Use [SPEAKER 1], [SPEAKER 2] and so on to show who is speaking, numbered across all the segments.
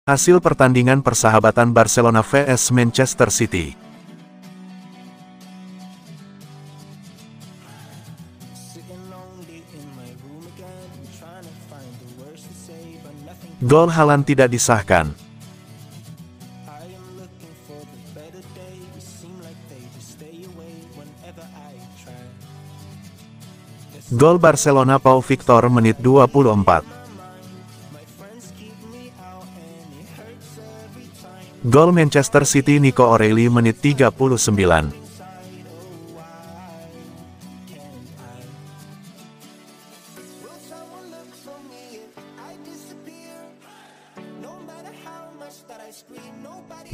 [SPEAKER 1] Hasil pertandingan persahabatan Barcelona vs Manchester City. Gol Haaland tidak disahkan. Gol Barcelona Pau Victor menit 24. Gol Manchester City Nico O'Reilly menit 39.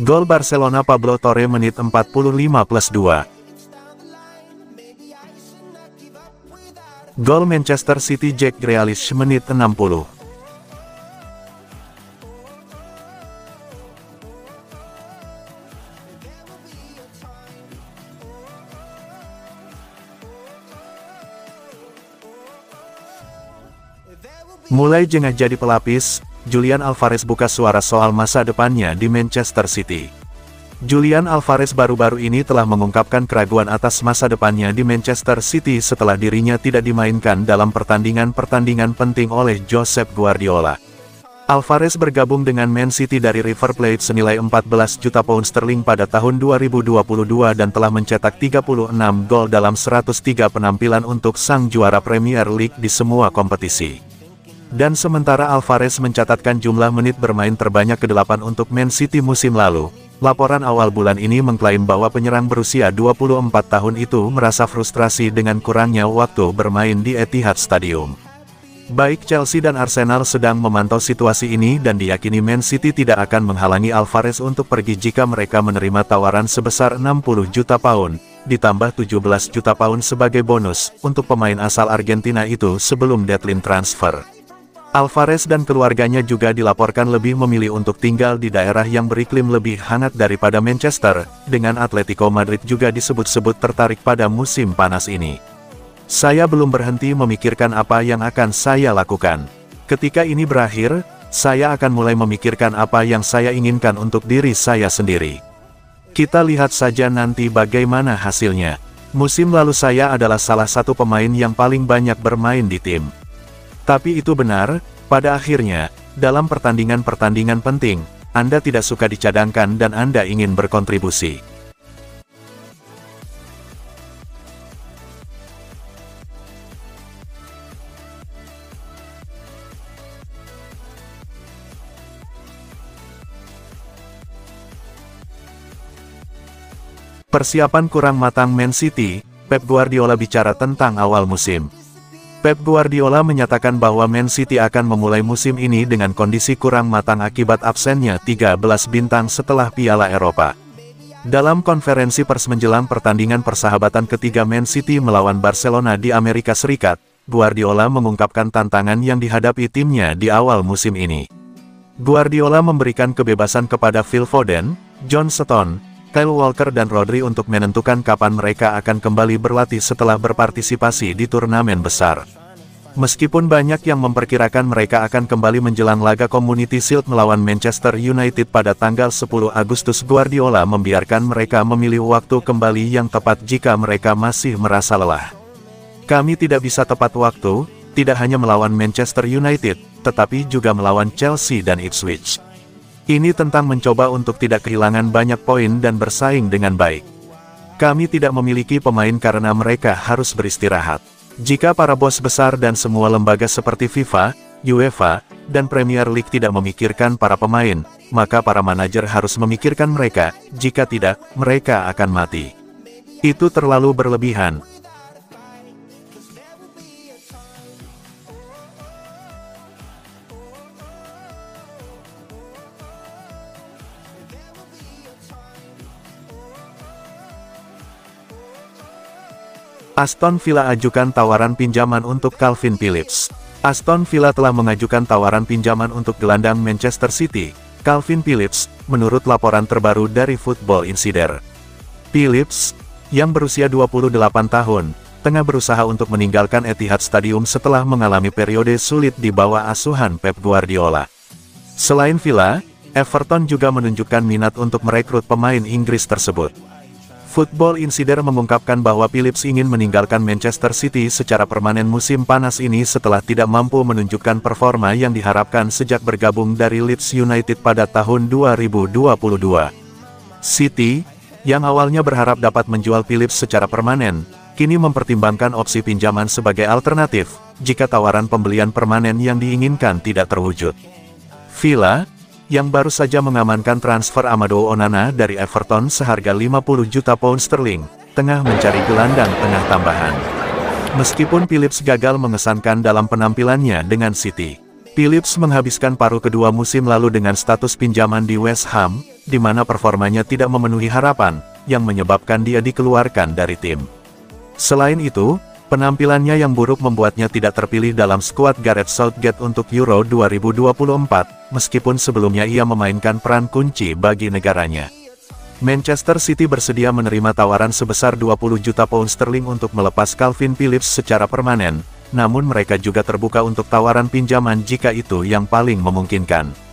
[SPEAKER 1] Gol Barcelona Pablo Torre menit 45+2. Gol Manchester City Jack Grealish menit 60. Mulai jengah jadi pelapis, Julian Alvarez buka suara soal masa depannya di Manchester City. Julian Alvarez baru-baru ini telah mengungkapkan keraguan atas masa depannya di Manchester City setelah dirinya tidak dimainkan dalam pertandingan-pertandingan penting oleh Josep Guardiola. Alvarez bergabung dengan Man City dari River Plate senilai 14 juta pound sterling pada tahun 2022 dan telah mencetak 36 gol dalam 103 penampilan untuk sang juara Premier League di semua kompetisi. Dan sementara Alvarez mencatatkan jumlah menit bermain terbanyak ke-8 untuk Man City musim lalu, laporan awal bulan ini mengklaim bahwa penyerang berusia 24 tahun itu merasa frustrasi dengan kurangnya waktu bermain di Etihad Stadium. Baik Chelsea dan Arsenal sedang memantau situasi ini dan diyakini Man City tidak akan menghalangi Alvarez untuk pergi jika mereka menerima tawaran sebesar 60 juta pound, ditambah 17 juta pound sebagai bonus untuk pemain asal Argentina itu sebelum deadline transfer. Alvarez dan keluarganya juga dilaporkan lebih memilih untuk tinggal di daerah yang beriklim lebih hangat daripada Manchester, dengan Atletico Madrid juga disebut-sebut tertarik pada musim panas ini. Saya belum berhenti memikirkan apa yang akan saya lakukan. Ketika ini berakhir, saya akan mulai memikirkan apa yang saya inginkan untuk diri saya sendiri. Kita lihat saja nanti bagaimana hasilnya. Musim lalu saya adalah salah satu pemain yang paling banyak bermain di tim. Tapi itu benar, pada akhirnya, dalam pertandingan-pertandingan penting, Anda tidak suka dicadangkan dan Anda ingin berkontribusi. Persiapan kurang matang Man City, Pep Guardiola bicara tentang awal musim. Pep Guardiola menyatakan bahwa Man City akan memulai musim ini dengan kondisi kurang matang akibat absennya 13 bintang setelah Piala Eropa. Dalam konferensi pers menjelang pertandingan persahabatan ketiga Man City melawan Barcelona di Amerika Serikat, Guardiola mengungkapkan tantangan yang dihadapi timnya di awal musim ini. Guardiola memberikan kebebasan kepada Phil Foden, John Stones, Kyle Walker dan Rodri untuk menentukan kapan mereka akan kembali berlatih setelah berpartisipasi di turnamen besar. Meskipun banyak yang memperkirakan mereka akan kembali menjelang laga Community Shield melawan Manchester United pada tanggal 10 Agustus, Guardiola membiarkan mereka memilih waktu kembali yang tepat jika mereka masih merasa lelah. Kami tidak bisa tepat waktu, tidak hanya melawan Manchester United, tetapi juga melawan Chelsea dan Ipswich. Ini tentang mencoba untuk tidak kehilangan banyak poin dan bersaing dengan baik. Kami tidak memiliki pemain karena mereka harus beristirahat. Jika para bos besar dan semua lembaga seperti FIFA, UEFA, dan Premier League tidak memikirkan para pemain, maka para manajer harus memikirkan mereka, jika tidak, mereka akan mati. Itu terlalu berlebihan. Aston Villa ajukan tawaran pinjaman untuk Calvin Phillips. Aston Villa telah mengajukan tawaran pinjaman untuk gelandang Manchester City, Calvin Phillips, menurut laporan terbaru dari Football Insider. Phillips, yang berusia 28 tahun, tengah berusaha untuk meninggalkan Etihad Stadium setelah mengalami periode sulit di bawah asuhan Pep Guardiola. Selain Villa, Everton juga menunjukkan minat untuk merekrut pemain Inggris tersebut. Football Insider mengungkapkan bahwa Phillips ingin meninggalkan Manchester City secara permanen musim panas ini setelah tidak mampu menunjukkan performa yang diharapkan sejak bergabung dari Leeds United pada tahun 2022. City, yang awalnya berharap dapat menjual Phillips secara permanen, kini mempertimbangkan opsi pinjaman sebagai alternatif, jika tawaran pembelian permanen yang diinginkan tidak terwujud. Villa, yang baru saja mengamankan transfer Amadou Onana dari Everton seharga 50 juta pound sterling, tengah mencari gelandang tengah tambahan. Meskipun Phillips gagal mengesankan dalam penampilannya dengan City, Phillips menghabiskan paruh kedua musim lalu dengan status pinjaman di West Ham, di mana performanya tidak memenuhi harapan, yang menyebabkan dia dikeluarkan dari tim. Selain itu, penampilannya yang buruk membuatnya tidak terpilih dalam skuad Gareth Southgate untuk Euro 2024, meskipun sebelumnya ia memainkan peran kunci bagi negaranya. Manchester City bersedia menerima tawaran sebesar 20 juta pound sterling untuk melepas Calvin Phillips secara permanen, namun mereka juga terbuka untuk tawaran pinjaman jika itu yang paling memungkinkan.